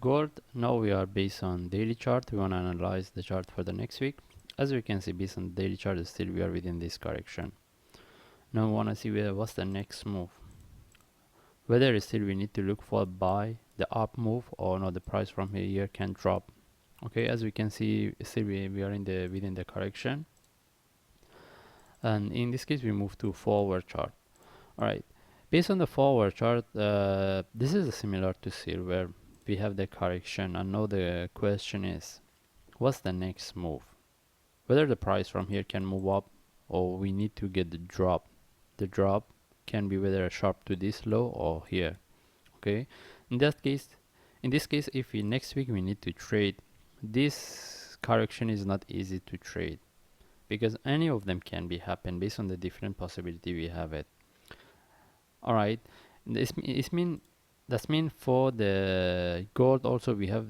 Gold, now we are based on daily chart. We want to analyze the chart for the next week. As we can see, based on the daily chart, still we are within this correction. Now we want to see what's the next move. Whether still we need to look for buy the up move, or no, the price from here can drop. Okay, as we can see, still we are in the within the correction, and in this case we move to forward chart. All right, based on the forward chart, this is similar to silver. We have the correction, and now the question is, what's the next move? Whether the price from here can move up, or we need to get the drop. The drop can be whether a sharp to this low or here. Okay, in this case, if we next week we need to trade, this correction is not easy to trade, because any of them can be happen based on the different possibility we have it. All right, that's mean for the gold also we have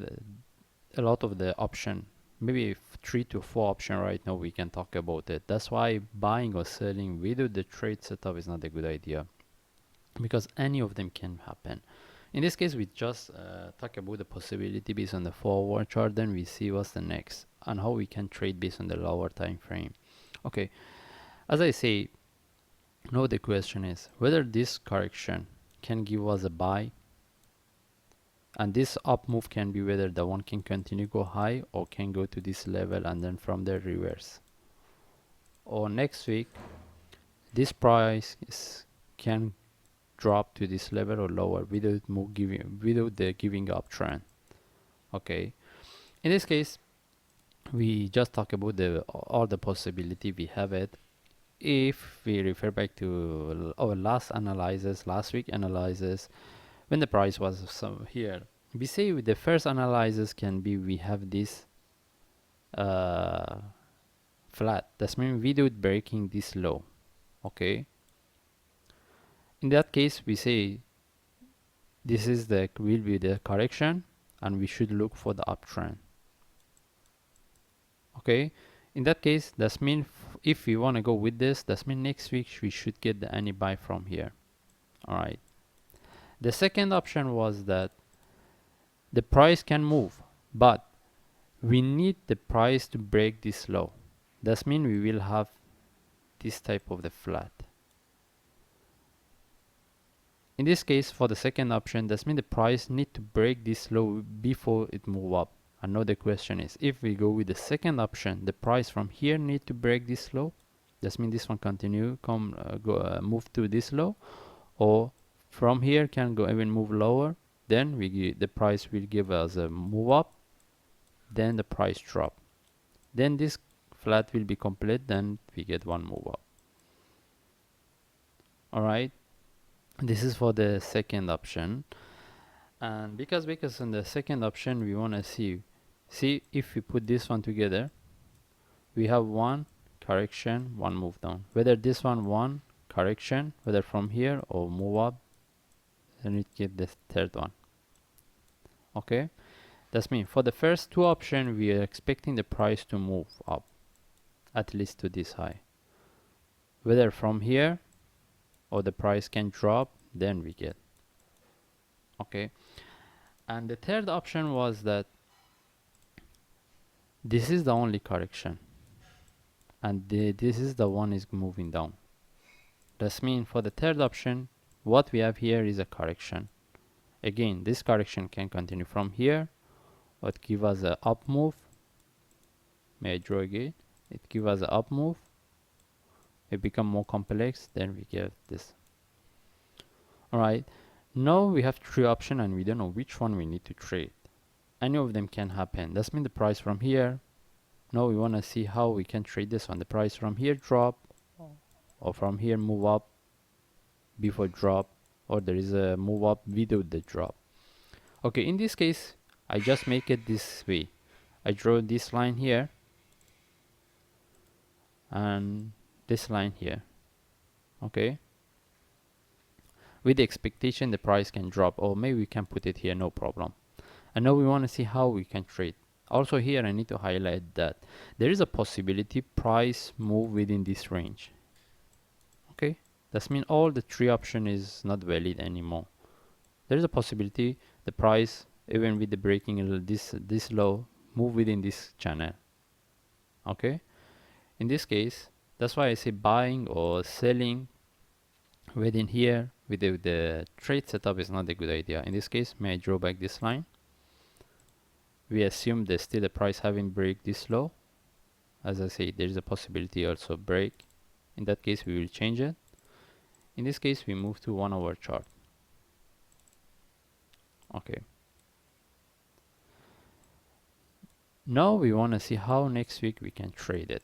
a lot of the option, maybe 3 to 4 option right now we can talk about it. That's why buying or selling without the trade setup is not a good idea, because any of them can happen. In this case we just talk about the possibility based on the forward chart, then we see what's the next and how we can trade based on the lower time frame. Okay, as I say, now the question is whether this correction can give us a buy, and this up move can be whether the one can continue go high or can go to this level and then from there reverse, or next week this price can drop to this level or lower without the giving up trend. Okay, in this case we just talk about all the possibility we have it. If we refer back to our last week analysis, when the price was here, we say the first analysis can be we have this flat. That's mean without breaking this low. Okay, in that case we say this is will be the correction and we should look for the uptrend. Okay, in that case that's mean if we want to go with this, that's mean next week we should get the any buy from here. All right, the second option was that the price can move, but we need the price to break this low. That's mean we will have this type of the flat. In this case, for the second option, that's mean the price need to break this low before it move up. And now the question is, if we go with the second option, the price from here need to break this low. That's mean this one continue move to this low, or from here can go even move lower. Then the price will give us a move up, then the price drop, then this flat will be complete, then we get one move up. All right, this is for the second option. And because in the second option we want to see if we put this one together, we have one correction, one move down. Whether this one correction, whether from here or move up, then we get the third one. Okay, that's mean for the first two options we are expecting the price to move up at least to this high, whether from here or the price can drop, then we get. Okay, and the third option was that this is the only correction and this is the one is moving down. That's mean for the third option what we have here is a correction. Again, this correction can continue from here, or it give us a up move. May I draw again? It give us a up move, it become more complex, then we get this. All right, now we have three options and we don't know which one we need to trade. Any of them can happen. That's mean the price from here, now we want to see how we can trade this one. The price from here drop, or from here move up before drop, or there is a move up without the drop. Okay, in this case I just make it this way. I draw this line here and this line here. Okay, with the expectation the price can drop, or maybe we can put it here, no problem. And now we want to see how we can trade. Also here I need to highlight that there is a possibility price move within this range. Okay, that means all the three option is not valid anymore. There is a possibility the price even with the breaking this low, move within this channel. Okay, in this case, that's why I say buying or selling within here with the trade setup is not a good idea. In this case, may I draw back this line? We assume there's still a price having break this low. As I say, there is a possibility also break. In that case, we will change it. In this case, we move to 1 hour chart. Okay. Now we want to see how next week we can trade it.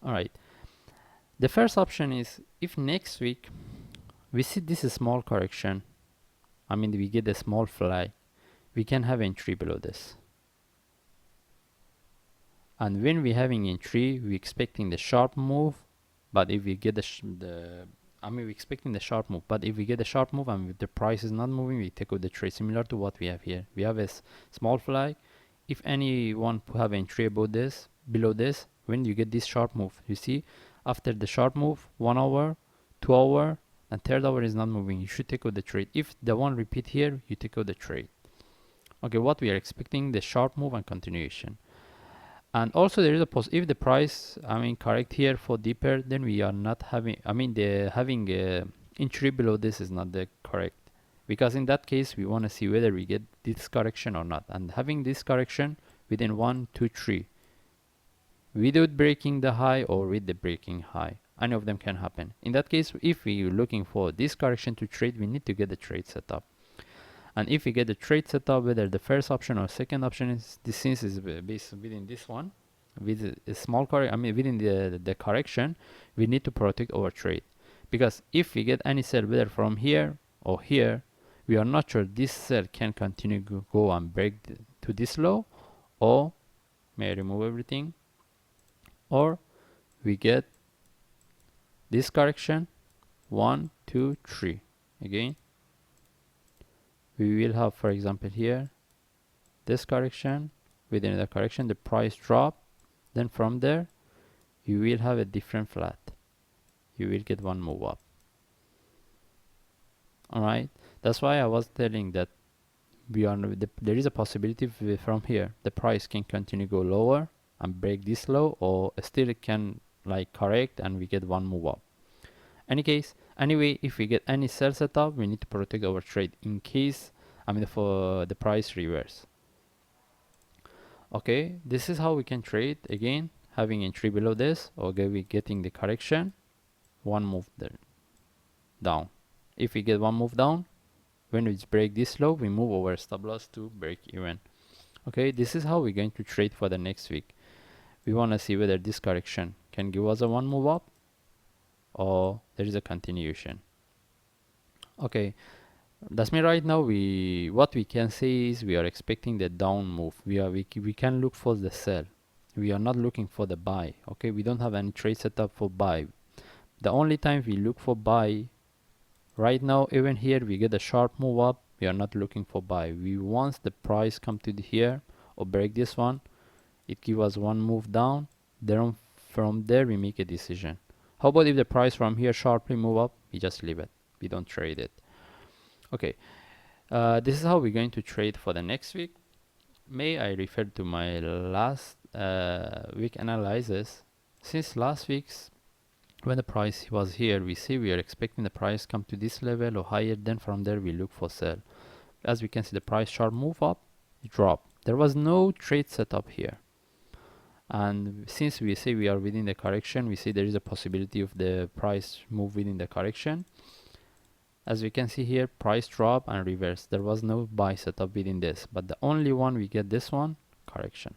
Alright. The first option is if next week we see this is small correction, I mean we get a small flag, we can have entry below this. And when we having entry, we expecting the sharp move, but if we get we're expecting the sharp move, but if we get a sharp move and if the price is not moving, we take out the trade, similar to what we have here. We have a small flag. If anyone have entry above this, below this, when you get this sharp move, you see after the sharp move, 1 hour, 2 hour, and 3rd hour is not moving, you should take out the trade. If the one repeat here, you take out the trade. Okay, what we are expecting, the sharp move and continuation. And also there is a if the price correct here for deeper, then we are not having having entry below this is not the correct, because in that case we want to see whether we get this correction or not, and having this correction within 1, 2, 3 without breaking the high or with the breaking high, any of them can happen. In that case, if we are looking for this correction to trade, we need to get the trade set up. And if we get the trade set up, whether the first option or second option is this, since is based within this one, with a small within the correction, we need to protect our trade, because if we get any sell whether from here or here, we are not sure this sell can continue to go and break to this low, or may I remove everything, or we get this correction 1, 2, 3 again. We will have, for example, here this correction, within the correction the price drop, then from there you will have a different flat, you will get one move up. Alright, that's why I was telling that there is a possibility from here the price can continue go lower and break this low, or still it can correct and we get one move up. Anyway, if we get any sell setup, we need to protect our trade in case for the price reverse. Okay, this is how we can trade. Again, having entry below this, okay, we getting the correction, one move there down. If we get one move down, when we break this low, we move our stop loss to break even. Okay, this is how we're going to trade for the next week. We want to see whether this correction can give us a one move up or there is a continuation. Okay, that's me right now. What we can say is we are expecting the down move. We can look for the sell. We are not looking for the buy. Okay, we don't have any trade set up for buy. The only time we look for buy right now, even here we get a sharp move up, we are not looking for buy. We once the price come to here or break this one, it give us one move down, then from there we make a decision. How about if the price from here sharply move up, we just leave it, we don't trade it. Okay, this is how we're going to trade for the next week. May I refer to my last week analysis. Since last week's, when the price was here, we see we are expecting the price come to this level or higher, then from there we look for sell. As we can see, the price sharp move up, drop. There was no trade set up here, and since we say we are within the correction, we see there is a possibility of the price move within the correction. As we can see here, price drop and reverse. There was no buy setup within this, but the only one we get this one, correction.